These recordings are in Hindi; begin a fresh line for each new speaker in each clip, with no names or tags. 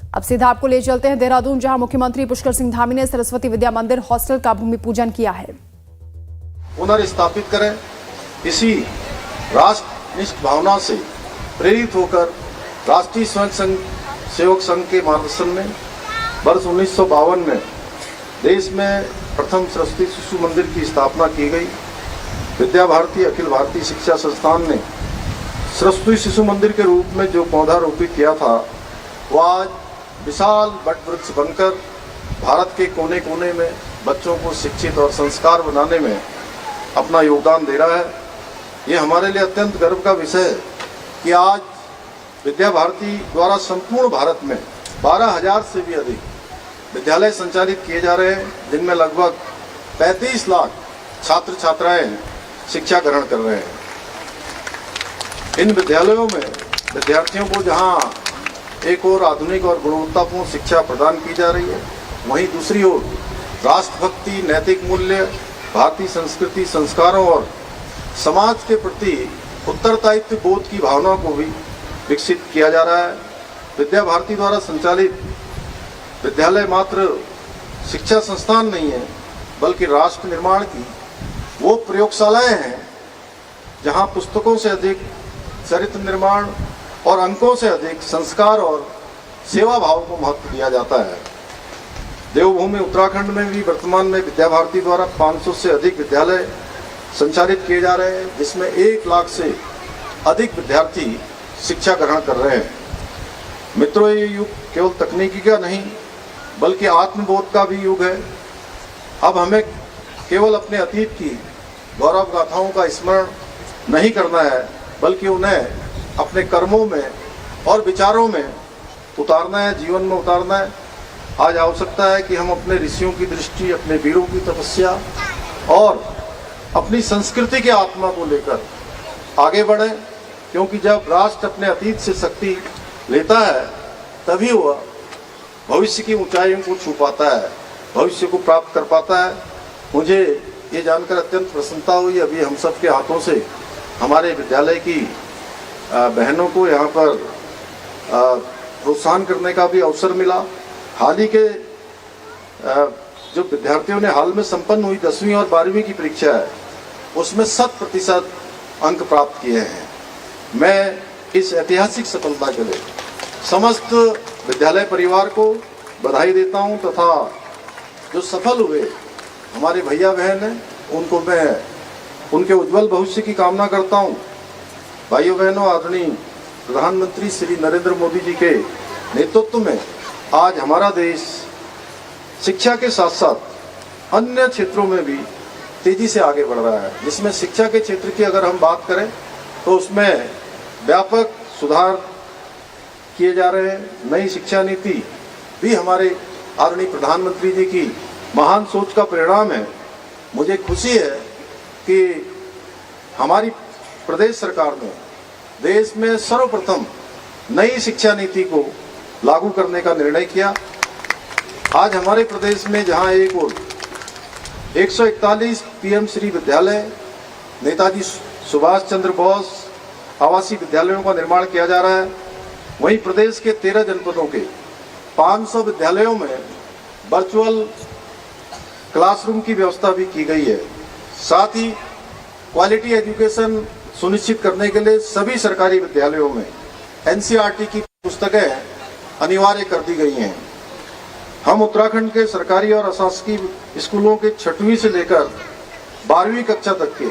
अब सीधा आपको ले चलते हैं देहरादून, जहां मुख्यमंत्री पुष्कर सिंह धामी ने सरस्वती विद्या मंदिर हॉस्टल का भूमि पूजन किया है।
पुनर्स्थापित करें। इसी राष्ट्रनिष्ठ भावना से प्रेरित होकर राष्ट्रीय स्वयं सेवक संघ के मार्गदर्शन में वर्ष 1952 में देश में प्रथम सरस्वती शिशु मंदिर की स्थापना की गई। विद्या भारती अखिल भारतीय शिक्षा संस्थान ने सरस्वती शिशु मंदिर के रूप में जो पौधा रोपित किया था, वह आज विशाल वट वृक्ष बनकर भारत के कोने कोने में बच्चों को शिक्षित और संस्कार बनाने में अपना योगदान दे रहा है। ये हमारे लिए अत्यंत गर्व का विषय है कि आज विद्या भारती द्वारा संपूर्ण भारत में 12,000 से भी अधिक विद्यालय संचालित किए जा रहे हैं, जिनमें लगभग 35 लाख छात्र छात्राएं शिक्षा ग्रहण कर रहे हैं। इन विद्यालयों में विद्यार्थियों को जहां एक और आधुनिक और गुणवत्तापूर्ण शिक्षा प्रदान की जा रही है, वहीं दूसरी ओर राष्ट्रभक्ति, नैतिक मूल्य, भारतीय संस्कृति, संस्कारों और समाज के प्रति उत्तरदायित्व बोध की भावना को भी विकसित किया जा रहा है। विद्या भारती द्वारा संचालित विद्यालय मात्र शिक्षा संस्थान नहीं है, बल्कि राष्ट्र निर्माण की वो प्रयोगशालाएं हैं जहां पुस्तकों से अधिक चरित्र निर्माण और अंकों से अधिक संस्कार और सेवा भाव को महत्व दिया जाता है। देवभूमि उत्तराखंड में भी वर्तमान में विद्या भारती द्वारा 500 से अधिक विद्यालय संचालित किए जा रहे हैं, जिसमें 1 लाख से अधिक विद्यार्थी शिक्षा ग्रहण कर रहे हैं। मित्रों, ये युग केवल तकनीकी का नहीं बल्कि आत्मबोध का भी युग है। अब हमें केवल अपने अतीत की गौरव गाथाओं का स्मरण नहीं करना है, बल्कि उन्हें अपने कर्मों में और विचारों में उतारना है, जीवन में उतारना है। आज आवश्यकता है कि हम अपने ऋषियों की दृष्टि, अपने वीरों की तपस्या और अपनी संस्कृति के आत्मा को लेकर आगे बढ़ें, क्योंकि जब राष्ट्र अपने अतीत से शक्ति लेता है, तभी वह भविष्य की ऊंचाइयों को छू पाता है, भविष्य को प्राप्त कर पाता है। मुझे ये जानकर अत्यंत प्रसन्नता हुई। अभी हम सब के हाथों से हमारे विद्यालय की बहनों को यहाँ पर प्रोत्साहन करने का भी अवसर मिला। हाल ही के जो विद्यार्थियों ने हाल में संपन्न हुई 10वीं और 12वीं की परीक्षा है, उसमें 100% अंक प्राप्त किए हैं। मैं इस ऐतिहासिक सफलता के लिए समस्त विद्यालय परिवार को बधाई देता हूं तथा जो सफल हुए हमारे भैया बहन हैं, उनको मैं उनके उज्जवल भविष्य की कामना करता हूं। भाइयों बहनों, आदरणीय प्रधानमंत्री श्री नरेंद्र मोदी जी के नेतृत्व में आज हमारा देश शिक्षा के साथ साथ अन्य क्षेत्रों में भी तेजी से आगे बढ़ रहा है। जिसमें शिक्षा के क्षेत्र की अगर हम बात करें तो उसमें व्यापक सुधार किए जा रहे हैं। नई शिक्षा नीति भी हमारे आदरणीय प्रधानमंत्री जी की महान सोच का परिणाम है। मुझे खुशी है कि हमारी प्रदेश सरकार ने देश में सर्वप्रथम नई शिक्षा नीति को लागू करने का निर्णय किया। आज हमारे प्रदेश में जहां एक और 141 पीएम श्री विद्यालय, नेताजी सुभाष चंद्र बोस आवासीय विद्यालयों का निर्माण किया जा रहा है, वहीं प्रदेश के 13 जनपदों के 500 विद्यालयों में वर्चुअल क्लासरूम की व्यवस्था भी की गई है। साथ ही क्वालिटी एजुकेशन सुनिश्चित करने के लिए सभी सरकारी विद्यालयों में एनसीईआरटी की पुस्तकें अनिवार्य कर दी गई हैं। हम उत्तराखंड के सरकारी और अशासकीय स्कूलों के 6वीं से लेकर 12वीं कक्षा तक के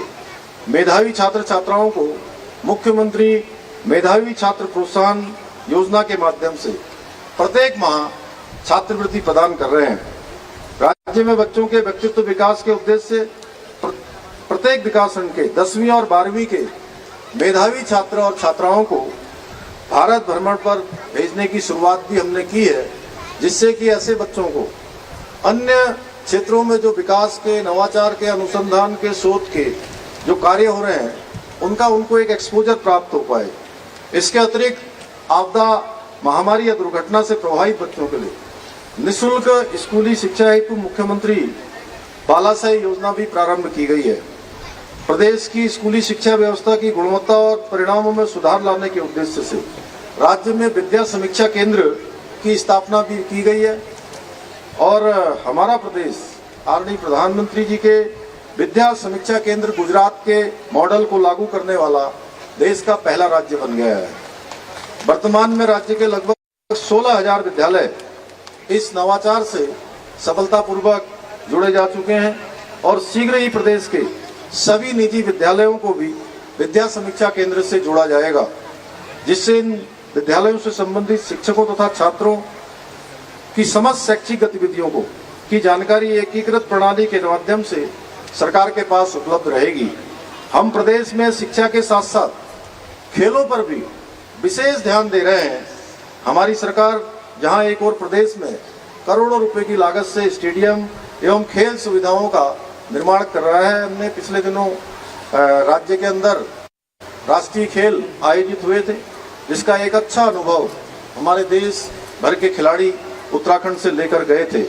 मेधावी छात्र छात्राओं को मुख्यमंत्री मेधावी छात्र प्रोत्साहन योजना के माध्यम से प्रत्येक माह छात्रवृत्ति प्रदान कर रहे हैं। राज्य में बच्चों के व्यक्तित्व विकास के उद्देश्य से प्रत्येक विकासखंड के 10वीं और 12वीं के मेधावी छात्र और छात्राओं को भारत भ्रमण पर भेजने की शुरुआत भी हमने की है, जिससे कि ऐसे बच्चों को अन्य क्षेत्रों में जो विकास के, नवाचार के, अनुसंधान के, शोध के जो कार्य हो रहे हैं, उनको एक एक्सपोजर प्राप्त हो पाए। इसके अतिरिक्त आपदा, महामारी या दुर्घटना से प्रभावित बच्चों के लिए निःशुल्क स्कूली शिक्षा हेतु मुख्यमंत्री बालासाही योजना भी प्रारंभ की गई है। प्रदेश की स्कूली शिक्षा व्यवस्था की गुणवत्ता और परिणामों में सुधार लाने के उद्देश्य से राज्य में विद्या समीक्षा केंद्र की स्थापना भी की गई है और हमारा प्रदेश आदरणीय प्रधानमंत्री जी के विद्या समीक्षा केंद्र गुजरात के मॉडल को लागू करने वाला देश का पहला राज्य बन गया है। वर्तमान में राज्य के लगभग 16,000 विद्यालय इस नवाचार से सफलतापूर्वक जुड़े जा चुके हैं और शीघ्र ही प्रदेश के सभी निजी विद्यालयों को भी विद्या समीक्षा केंद्र से जोड़ा जाएगा, जिससे इन विद्यालयों से संबंधित शिक्षकों तथा छात्रों की समस्त शैक्षिक गतिविधियों को की जानकारी एकीकृत प्रणाली के माध्यम से सरकार के पास उपलब्ध रहेगी। हम प्रदेश में शिक्षा के साथ साथ खेलों पर भी विशेष ध्यान दे रहे हैं। हमारी सरकार जहां एक और प्रदेश में करोड़ों रुपए की लागत से स्टेडियम एवं खेल सुविधाओं का निर्माण कर रहा है। हमने पिछले दिनों राज्य के अंदर राष्ट्रीय खेल आयोजित हुए थे, जिसका एक अच्छा अनुभव हमारे देश भर के खिलाड़ी उत्तराखंड से लेकर गए थे।